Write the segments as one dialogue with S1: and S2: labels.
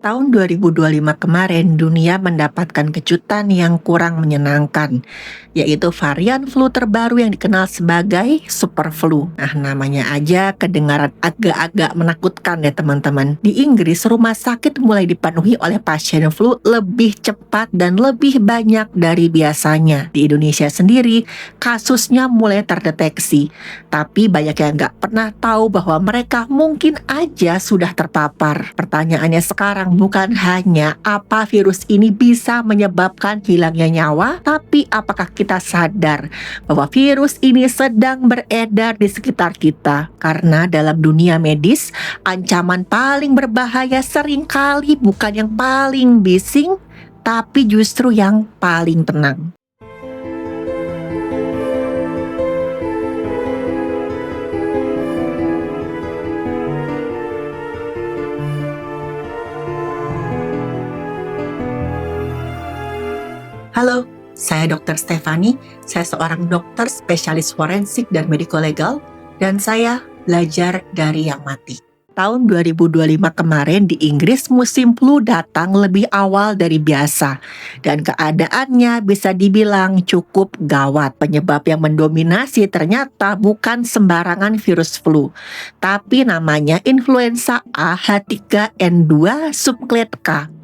S1: Tahun 2025 kemarin, dunia mendapatkan kejutan yang kurang menyenangkan, yaitu varian flu terbaru yang dikenal sebagai super flu. Nah, namanya aja kedengaran agak-agak menakutkan ya teman-teman. Di Inggris, rumah sakit mulai dipenuhi oleh pasien flu lebih cepat dan lebih banyak dari biasanya. Di Indonesia sendiri, kasusnya mulai terdeteksi, tapi banyak yang nggak pernah tahu bahwa mereka mungkin aja sudah terpapar. Pertanyaannya sekarang bukan hanya apa virus ini bisa menyebabkan hilangnya nyawa, tapi apakah kita sadar bahwa virus ini sedang beredar di sekitar kita. Karena dalam dunia medis, ancaman paling berbahaya seringkali bukan yang paling bising, tapi justru yang paling tenang. Halo, saya Dr. Stefani. Saya seorang dokter spesialis forensik dan medico-legal, dan saya belajar dari yang mati. Tahun 2025 kemarin di Inggris musim flu datang lebih awal dari biasa, dan keadaannya bisa dibilang cukup gawat. Penyebab yang mendominasi ternyata bukan sembarangan virus flu, tapi namanya influenza A H3N2 subclade K.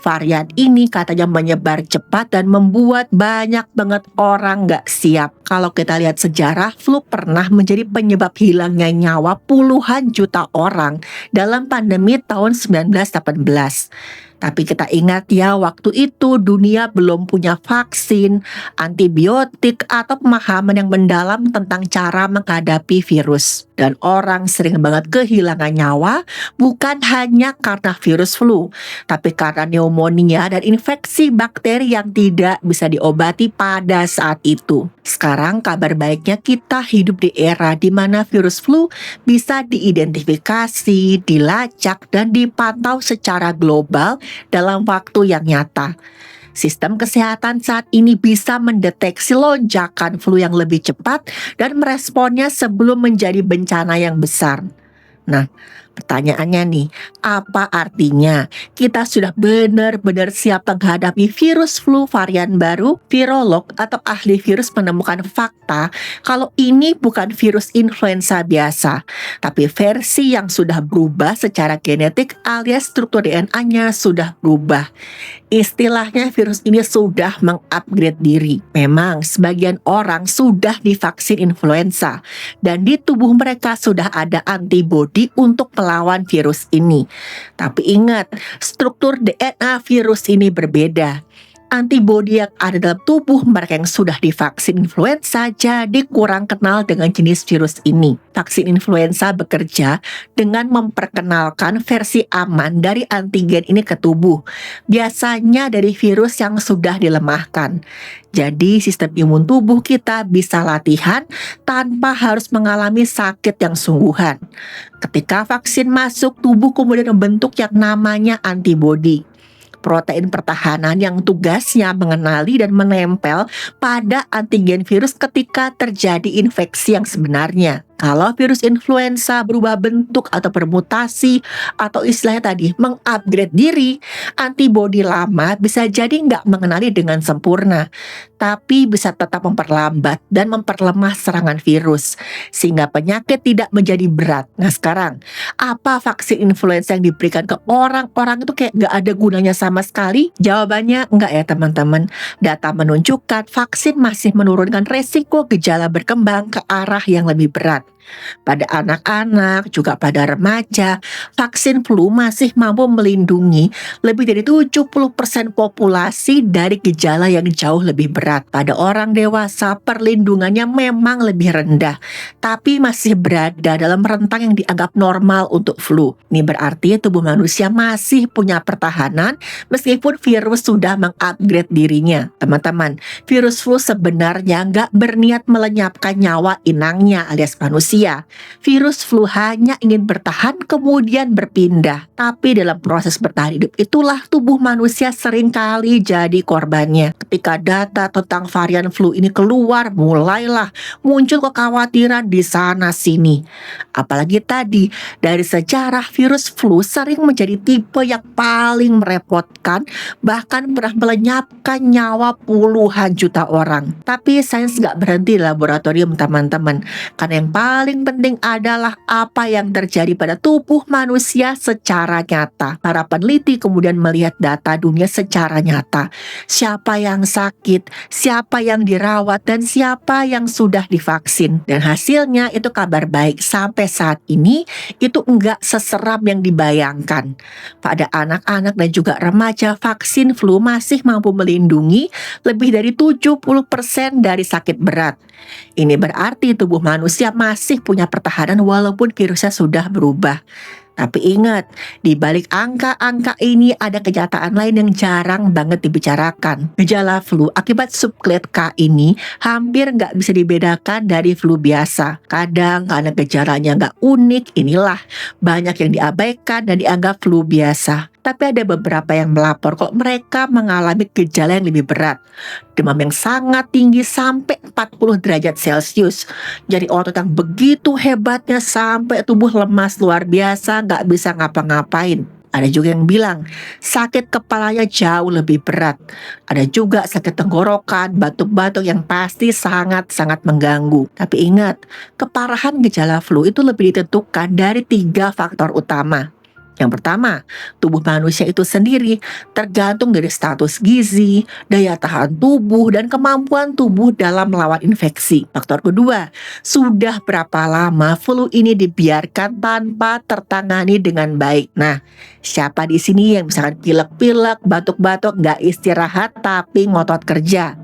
S1: Varian ini katanya menyebar cepat dan membuat banyak banget orang nggak siap. Kalau kita lihat sejarah, flu pernah menjadi penyebab hilangnya nyawa puluhan juta orang dalam pandemi tahun 1918. Tapi kita ingat ya, waktu itu dunia belum punya vaksin, antibiotik, atau pemahaman yang mendalam tentang cara menghadapi virus. Dan orang sering banget kehilangan nyawa bukan hanya karena virus flu, tapi karena pneumonia dan infeksi bakteri yang tidak bisa diobati pada saat itu. Sekarang kabar baiknya kita hidup di era di mana virus flu bisa diidentifikasi, dilacak, dan dipantau secara global dalam waktu yang nyata. Sistem kesehatan saat ini bisa mendeteksi lonjakan flu yang lebih cepat dan meresponnya sebelum menjadi bencana yang besar. Nah, pertanyaannya nih, apa artinya kita sudah benar-benar siap menghadapi virus flu varian baru? Virolog atau ahli virus menemukan fakta kalau ini bukan virus influenza biasa, tapi versi yang sudah berubah secara genetik alias struktur DNA-nya sudah berubah. Istilahnya virus ini sudah mengupgrade diri. Memang sebagian orang sudah divaksin influenza dan di tubuh mereka sudah ada antibodi untuk melawan virus ini. Tapi ingat, struktur DNA virus ini berbeda. Antibodi yang ada dalam tubuh mereka yang sudah divaksin influenza jadi kurang kenal dengan jenis virus ini. Vaksin influenza bekerja dengan memperkenalkan versi aman dari antigen ini ke tubuh, biasanya dari virus yang sudah dilemahkan. Jadi sistem imun tubuh kita bisa latihan tanpa harus mengalami sakit yang sungguhan. Ketika vaksin masuk, tubuh kemudian membentuk yang namanya antibodi, protein pertahanan yang tugasnya mengenali dan menempel pada antigen virus ketika terjadi infeksi yang sebenarnya. Kalau virus influenza berubah bentuk atau bermutasi atau istilahnya tadi mengupgrade diri, antibodi lama bisa jadi nggak mengenali dengan sempurna, tapi bisa tetap memperlambat dan memperlemah serangan virus, sehingga penyakit tidak menjadi berat. Nah sekarang, apa vaksin influenza yang diberikan ke orang-orang itu kayak nggak ada gunanya sama sekali? Jawabannya enggak ya teman-teman. Data menunjukkan vaksin masih menurunkan resiko gejala berkembang ke arah yang lebih berat. Pada anak-anak, juga pada remaja, vaksin flu masih mampu melindungi lebih dari 70% populasi dari gejala yang jauh lebih berat. Pada orang dewasa, perlindungannya memang lebih rendah, tapi masih berada dalam rentang yang dianggap normal untuk flu. Ini berarti tubuh manusia masih punya pertahanan meskipun virus sudah mengupgrade dirinya. Teman-teman, virus flu sebenarnya nggak berniat melenyapkan nyawa inangnya alias manusia. manusia. Virus flu hanya ingin bertahan kemudian berpindah. Tapi dalam proses bertahan hidup itulah tubuh manusia seringkali jadi korbannya. Ketika data tentang varian flu ini keluar, mulailah muncul kekhawatiran di sana sini. Apalagi tadi, dari sejarah virus flu sering menjadi tipe yang paling merepotkan, bahkan pernah melenyapkan nyawa puluhan juta orang. Tapi sains gak berhenti di laboratorium teman-teman, karena yang paling penting adalah apa yang terjadi pada tubuh manusia secara nyata. Para peneliti kemudian melihat data dunia secara nyata. Siapa yang sakit, siapa yang dirawat, dan siapa yang sudah divaksin. Dan hasilnya itu kabar baik. Sampai saat ini itu enggak seseram yang dibayangkan. Pada anak-anak dan juga remaja, vaksin flu masih mampu melindungi lebih dari 70% dari sakit berat. Ini berarti tubuh manusia masih punya pertahanan walaupun virusnya sudah berubah. Tapi ingat, di balik angka-angka ini ada kenyataan lain yang jarang banget dibicarakan. Gejala flu akibat subclade K ini hampir nggak bisa dibedakan dari flu biasa. Kadang karena gejalanya nggak unik, inilah banyak yang diabaikan dan dianggap flu biasa. Tapi ada beberapa yang melapor kok mereka mengalami gejala yang lebih berat. Demam yang sangat tinggi sampai 40 derajat Celcius. Jadi otot yang begitu hebatnya sampai tubuh lemas luar biasa, gak bisa ngapa-ngapain. Ada juga yang bilang sakit kepalanya jauh lebih berat. Ada juga sakit tenggorokan, batuk-batuk yang pasti sangat-sangat mengganggu. Tapi ingat, keparahan gejala flu itu lebih ditentukan dari 3 faktor utama. Yang pertama, tubuh manusia itu sendiri tergantung dari status gizi, daya tahan tubuh, dan kemampuan tubuh dalam melawan infeksi. Faktor kedua, sudah berapa lama flu ini dibiarkan tanpa tertangani dengan baik. Nah, siapa di sini yang misalkan pilek-pilek, batuk-batuk, nggak istirahat tapi ngotot kerja?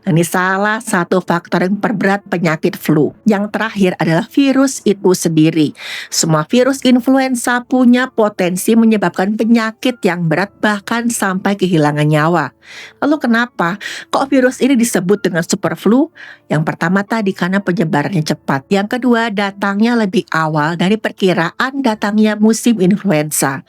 S1: Ini salah satu faktor yang memperberat penyakit flu. Yang terakhir adalah virus itu sendiri. Semua virus influenza punya potensi menyebabkan penyakit yang berat bahkan sampai kehilangan nyawa. Lalu kenapa kok virus ini disebut dengan super flu? Yang pertama tadi karena penyebarannya cepat. Yang kedua datangnya lebih awal dari perkiraan datangnya musim influenza.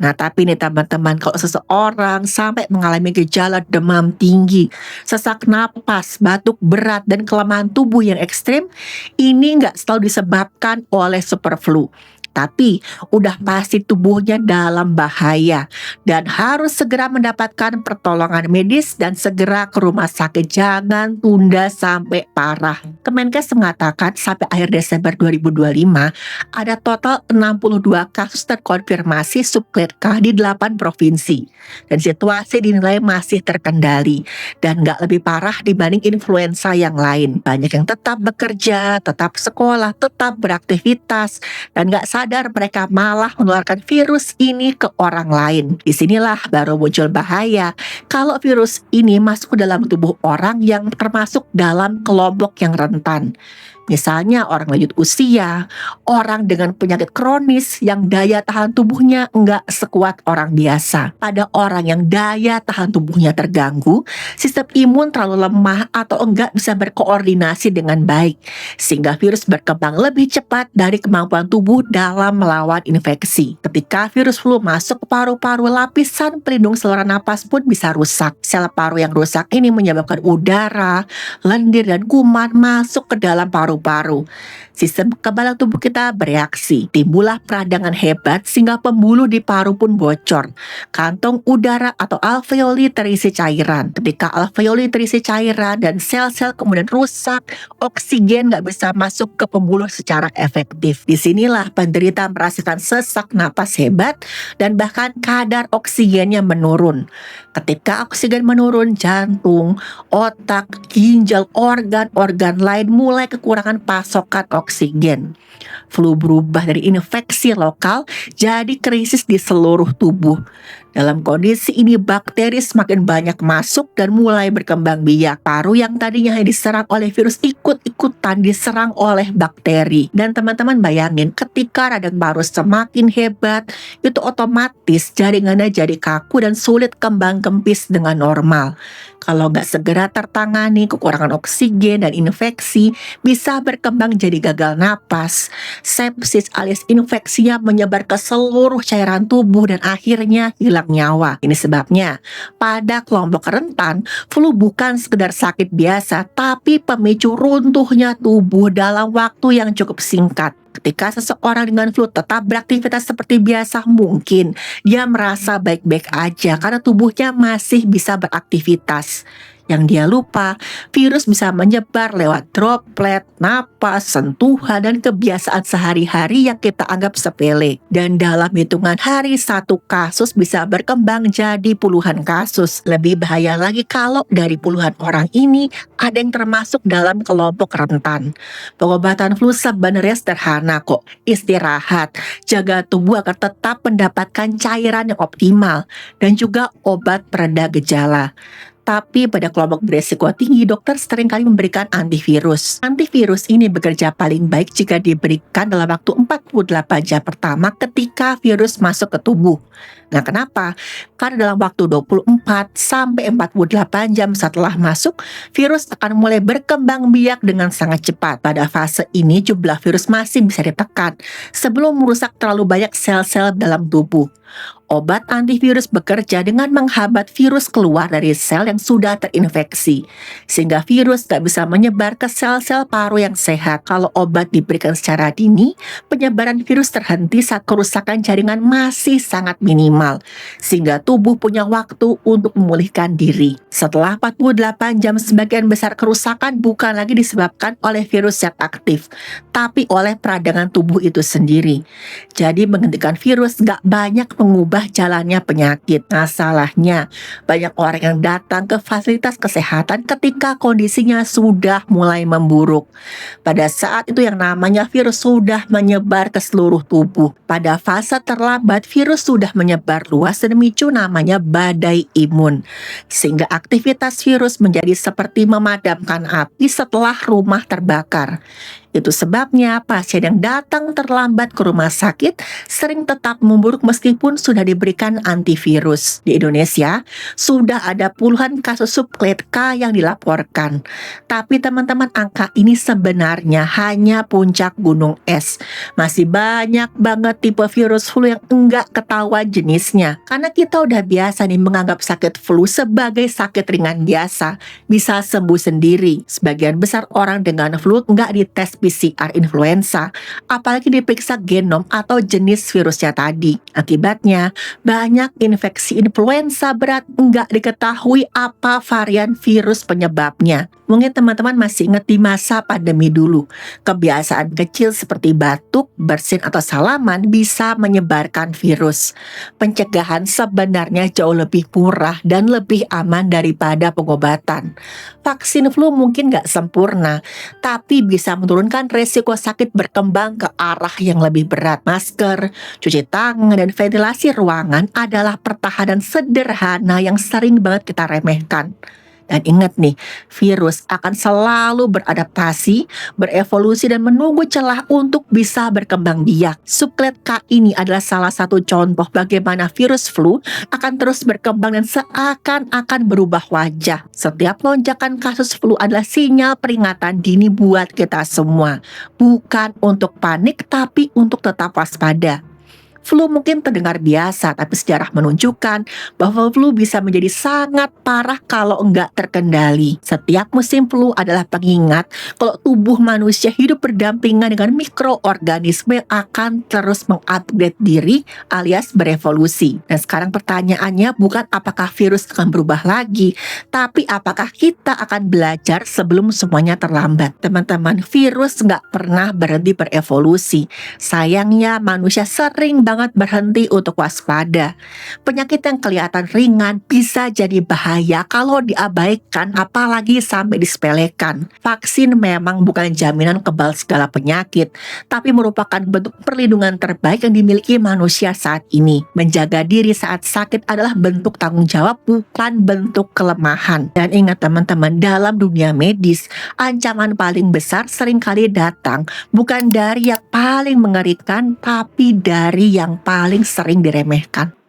S1: Nah tapi nih teman-teman, kalau seseorang sampai mengalami gejala demam tinggi, sesak napas, batuk berat, dan kelemahan tubuh yang ekstrim, ini nggak selalu disebabkan oleh super flu. Tapi udah pasti tubuhnya dalam bahaya dan harus segera mendapatkan pertolongan medis dan segera ke rumah sakit. Jangan tunda sampai parah. Kemenkes mengatakan sampai akhir Desember 2025 ada total 62 kasus terkonfirmasi subclade K di 8 provinsi. Dan situasi dinilai masih terkendali dan nggak lebih parah dibanding influenza yang lain. Banyak yang tetap bekerja, tetap sekolah, tetap beraktivitas, dan nggak sadar mereka malah menularkan virus ini ke orang lain. Disinilah baru muncul bahaya kalau virus ini masuk ke dalam tubuh orang yang termasuk dalam kelompok yang rentan. Misalnya orang lanjut usia, orang dengan penyakit kronis yang daya tahan tubuhnya enggak sekuat orang biasa. Pada orang yang daya tahan tubuhnya terganggu, sistem imun terlalu lemah atau enggak bisa berkoordinasi dengan baik, sehingga virus berkembang lebih cepat dari kemampuan tubuh dalam melawan infeksi. Ketika virus flu masuk ke paru-paru, lapisan pelindung saluran napas pun bisa rusak. Sel paru yang rusak ini menyebabkan udara, lendir, dan kuman masuk ke dalam paru-paru. Sistem kekebalan tubuh kita bereaksi. Timbullah peradangan hebat sehingga pembuluh di paru pun bocor. Kantong udara atau alveoli terisi cairan. Ketika alveoli terisi cairan dan sel-sel kemudian rusak, oksigen nggak bisa masuk ke pembuluh secara efektif. Disinilah penderita merasakan sesak napas hebat dan bahkan kadar oksigennya menurun. Ketika oksigen menurun, jantung, otak, ginjal, organ-organ lain mulai kekurangan pasokan oksigen. Flu berubah dari infeksi lokal jadi krisis di seluruh tubuh. Dalam kondisi ini bakteri semakin banyak masuk dan mulai berkembang biak. Paru yang tadinya hanya diserang oleh virus ikut-ikutan diserang oleh bakteri. Dan teman-teman bayangin ketika radang paru semakin hebat, itu otomatis jaringannya jadi kaku dan sulit kembang kempis dengan normal. Kalau nggak segera tertangani, kekurangan oksigen dan infeksi bisa berkembang jadi gagal napas, sepsis alias infeksinya menyebar ke seluruh cairan tubuh dan akhirnya hilang nyawa. Ini sebabnya pada kelompok rentan, flu bukan sekedar sakit biasa, tapi pemicu runtuhnya tubuh dalam waktu yang cukup singkat. Ketika seseorang dengan flu tetap beraktivitas seperti biasa, mungkin dia merasa baik-baik aja karena tubuhnya masih bisa beraktivitas. Yang dia lupa, virus bisa menyebar lewat droplet, napas, sentuhan, dan kebiasaan sehari-hari yang kita anggap sepele. Dan dalam hitungan hari, satu kasus bisa berkembang jadi puluhan kasus. Lebih bahaya lagi kalau dari puluhan orang ini ada yang termasuk dalam kelompok rentan. Pengobatan flu sebenarnya sederhana kok. Istirahat, jaga tubuh agar tetap mendapatkan cairan yang optimal, dan juga obat pereda gejala. Tapi pada kelompok beresiko tinggi, dokter seringkali memberikan antivirus. Antivirus ini bekerja paling baik jika diberikan dalam waktu 48 jam pertama ketika virus masuk ke tubuh. Nah, kenapa? Karena dalam waktu 24 sampai 48 jam setelah masuk, virus akan mulai berkembang biak dengan sangat cepat. Pada fase ini, jumlah virus masih bisa ditekan sebelum merusak terlalu banyak sel-sel dalam tubuh. Obat antivirus bekerja dengan menghambat virus keluar dari sel yang sudah terinfeksi, sehingga virus tak bisa menyebar ke sel-sel paru yang sehat. Kalau obat diberikan secara dini, penyebaran virus terhenti saat kerusakan jaringan masih sangat minimal, sehingga tubuh punya waktu untuk memulihkan diri. Setelah 48 jam, sebagian besar kerusakan bukan lagi disebabkan oleh virus yang aktif, tapi oleh peradangan tubuh itu sendiri. Jadi menghentikan virus gak banyak mengubah jalannya penyakit. Masalahnya, banyak orang yang datang ke fasilitas kesehatan ketika kondisinya sudah mulai memburuk. Pada saat itu yang namanya virus sudah menyebar ke seluruh tubuh. Pada fase terlambat, virus sudah menyebar luas dan memicu namanya badai imun. Sehingga aktivitas virus menjadi seperti memadamkan api setelah rumah terbakar. Itu sebabnya pasien yang datang terlambat ke rumah sakit sering tetap memburuk meskipun sudah diberikan antivirus. Di Indonesia, sudah ada puluhan kasus subklat K yang dilaporkan. Tapi teman-teman, angka ini sebenarnya hanya puncak gunung es. Masih banyak banget tipe virus flu yang enggak ketahuan jenisnya. Karena kita udah biasa nih menganggap sakit flu sebagai sakit ringan biasa, bisa sembuh sendiri. Sebagian besar orang dengan flu enggak dites PCR influenza, apalagi diperiksa genom atau jenis virusnya tadi. Akibatnya, banyak infeksi influenza berat nggak diketahui apa varian virus penyebabnya. Mungkin teman-teman masih ingat di masa pandemi dulu, kebiasaan kecil seperti batuk, bersin, atau salaman bisa menyebarkan virus. Pencegahan sebenarnya jauh lebih murah dan lebih aman daripada pengobatan. Vaksin flu mungkin nggak sempurna, tapi bisa menurunkan resiko sakit berkembang ke arah yang lebih berat. Masker, cuci tangan, dan ventilasi ruangan adalah pertahanan sederhana yang sering banget kita remehkan. Dan ingat nih, virus akan selalu beradaptasi, berevolusi, dan menunggu celah untuk bisa berkembang biak. Subklat K ini adalah salah satu contoh bagaimana virus flu akan terus berkembang dan seakan-akan berubah wajah. Setiap lonjakan kasus flu adalah sinyal peringatan dini buat kita semua. Bukan untuk panik, tapi untuk tetap waspada. Flu mungkin terdengar biasa, tapi sejarah menunjukkan bahwa flu bisa menjadi sangat parah kalau enggak terkendali. Setiap musim flu adalah pengingat kalau tubuh manusia hidup berdampingan dengan mikroorganisme yang akan terus mengupgrade diri alias berevolusi. Dan sekarang pertanyaannya bukan apakah virus akan berubah lagi, tapi apakah kita akan belajar sebelum semuanya terlambat. Teman-teman, virus nggak pernah berhenti berevolusi. Sayangnya manusia sering banget banget berhenti untuk waspada. Penyakit yang kelihatan ringan bisa jadi bahaya kalau diabaikan, apalagi sampai disepelekan. Vaksin memang bukan jaminan kebal segala penyakit, tapi merupakan bentuk perlindungan terbaik yang dimiliki manusia saat ini. Menjaga diri saat sakit adalah bentuk tanggung jawab, bukan bentuk kelemahan. Dan ingat teman-teman, dalam dunia medis, ancaman paling besar seringkali datang bukan dari yang paling mengerikan, tapi dari yang paling sering diremehkan.